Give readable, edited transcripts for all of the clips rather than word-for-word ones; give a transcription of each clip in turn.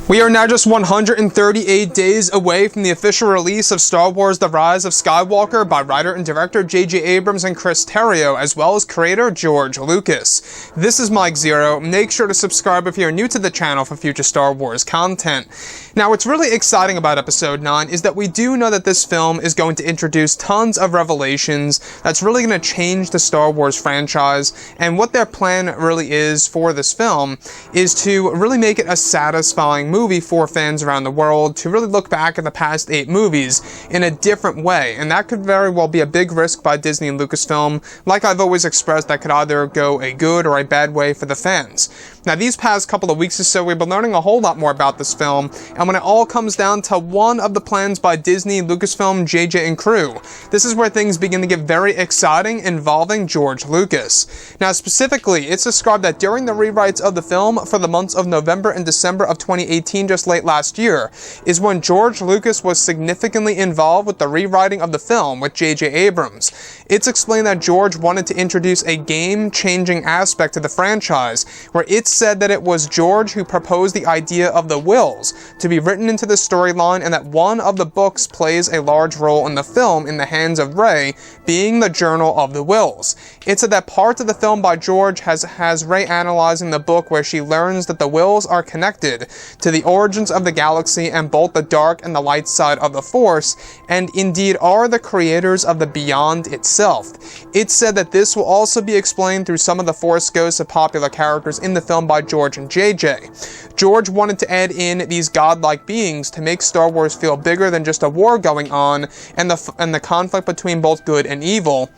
We are now just 138 days away from the official release of Star Wars The Rise of Skywalker by writer and director J.J. Abrams and Chris Terrio, as well as creator George Lucas. This is Mike Zero. Make sure to subscribe if you're new to the channel for future Star Wars content. Now, what's really exciting about Episode 9 is that we do know that this film is going to introduce tons of revelations that's really going to change the Star Wars franchise, and what their plan really is for this film is to really make it a satisfying movie for fans around the world, to really look back at the past 8 movies in a different way, and that could very well be a big risk by Disney and Lucasfilm. Like I've always expressed, that could either go a good or a bad way for the fans. Now, these past couple of weeks or so, we've been learning a whole lot more about this film, and when it all comes down to one of the plans by Disney, Lucasfilm, JJ, and crew, this is where things begin to get very exciting involving George Lucas. Now, specifically, it's described that during the rewrites of the film for the months of November and December of 2018, just late last year, is when George Lucas was significantly involved with the rewriting of the film with J.J. Abrams. It's explained that George wanted to introduce a game-changing aspect to the franchise, where it's said that it was George who proposed the idea of the wills to be written into the storyline, and that one of the books plays a large role in the film in the hands of Rey, being the Journal of the Wills. It's said that parts of the film by George has Rey analyzing the book, where she learns that the wills are connected to the origins of the galaxy and both the dark and the light side of the Force, and indeed are the creators of the Beyond itself. It's said that this will also be explained through some of the Force ghosts of popular characters in the film by George and JJ. George wanted to add in these godlike beings to make Star Wars feel bigger than just a war going on and the conflict between both good and evil,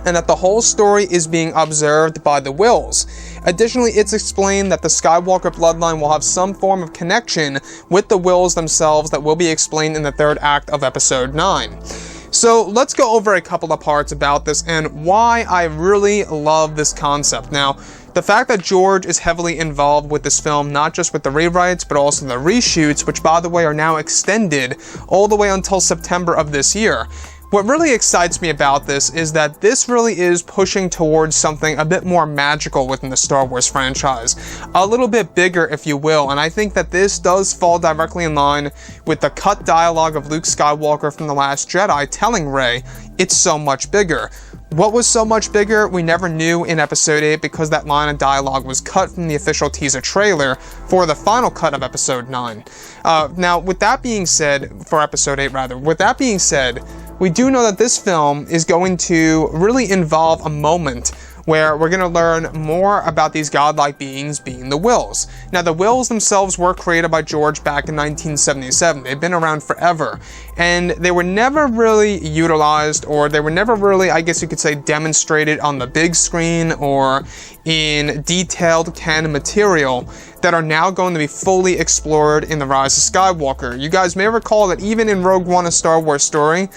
and that the whole story is being observed by the wills. Additionally, it's explained that the Skywalker bloodline will have some form of connection with the wills themselves that will be explained in the third act of Episode 9. So let's go over a couple of parts about this and why I really love this concept. Now, the fact that George is heavily involved with this film, not just with the rewrites, but also the reshoots, which by the way are now extended all the way until September of this year. What really excites me about this is that this really is pushing towards something a bit more magical within the Star Wars franchise. A little bit bigger, if you will, and I think that this does fall directly in line with the cut dialogue of Luke Skywalker from The Last Jedi telling Rey, "It's so much bigger." What was so much bigger, we never knew in Episode 8 because that line of dialogue was cut from the official teaser trailer for the final cut of Episode 9. Now, with that being said, for Episode 8 rather, with that being said, we do know that this film is going to really involve a moment where we're going to learn more about these godlike beings being the wills. Now, the wills themselves were created by George back in 1977. They've been around forever, and they were never really utilized, or they were never really, I guess you could say, demonstrated on the big screen or in detailed canon material that are now going to be fully explored in The Rise of Skywalker. You guys may recall that even in Rogue One, A Star Wars Story,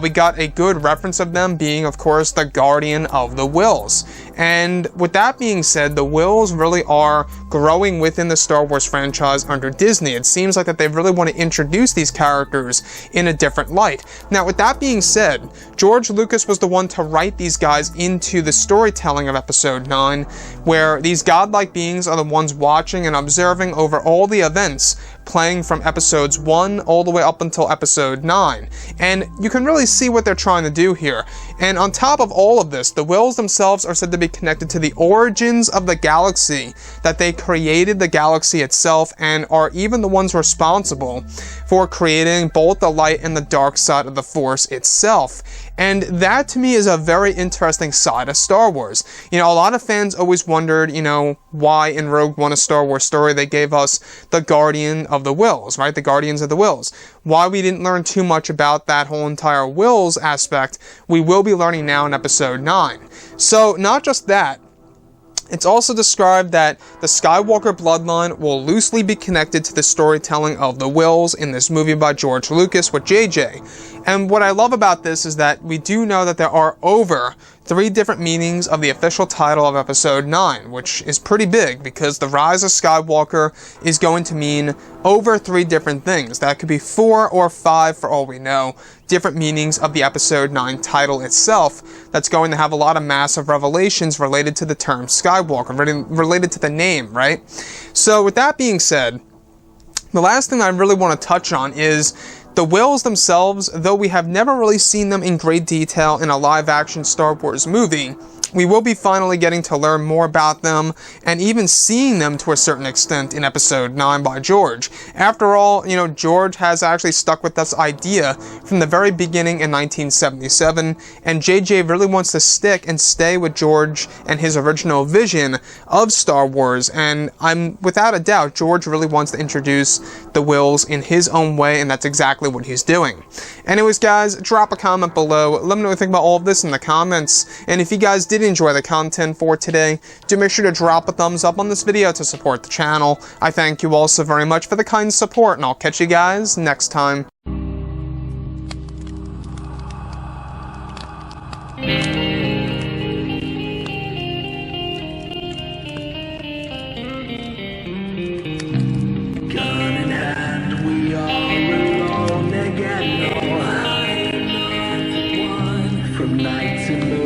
we got a good reference of them being, of course, the guardian of the wills. And with that being said, the wills really are growing within the Star Wars franchise under Disney. It seems like that they really want to introduce these characters in a different light. Now, with that being said, George Lucas was the one to write these guys into the storytelling of Episode 9, where these godlike beings are the ones watching and observing over all the events playing from Episodes 1 all the way up until Episode 9. And you can really see what they're trying to do here. And on top of all of this, the wills themselves are said to be connected to the origins of the galaxy, that they created the galaxy itself and are even the ones responsible for creating both the light and the dark side of the Force itself. And that to me is a very interesting side of Star Wars. You know, a lot of fans always wondered, you know, why in Rogue One, A Star Wars Story, they gave us the Guardian of the Wills, right? The Guardians of the Wills. Why we didn't learn too much about that whole entire Wills aspect, we will be learning now in Episode 9. So, not just that, it's also described that the Skywalker bloodline will loosely be connected to the storytelling of the wills in this movie by George Lucas with JJ. And what I love about this is that we do know that there are over 3 different meanings of the official title of Episode 9, which is pretty big because The Rise of Skywalker is going to mean over 3 different things. That could be 4 or 5 for all we know, different meanings of the Episode 9 title itself that's going to have a lot of massive revelations related to the term Skywalker, related to the name, right? So with that being said, The last thing I really want to touch on is the Wills themselves. Though we have never really seen them in great detail in a live-action Star Wars movie, we will be finally getting to learn more about them, and even seeing them to a certain extent in Episode 9 by George. After all, George has actually stuck with this idea from the very beginning in 1977, and JJ really wants to stick and stay with George and his original vision of Star Wars, and without a doubt, George really wants to introduce the Wills in his own way, and that's exactly what he's doing. Anyways, guys, drop a comment below. Let me know what you think about all of this in the comments, and if you guys did enjoy the content for today, do make sure to drop a thumbs up on this video to support the channel. I thank you all so very much for the kind support, and I'll catch you guys next time. Gun in hand, we are alone again. No hiding from night to moon.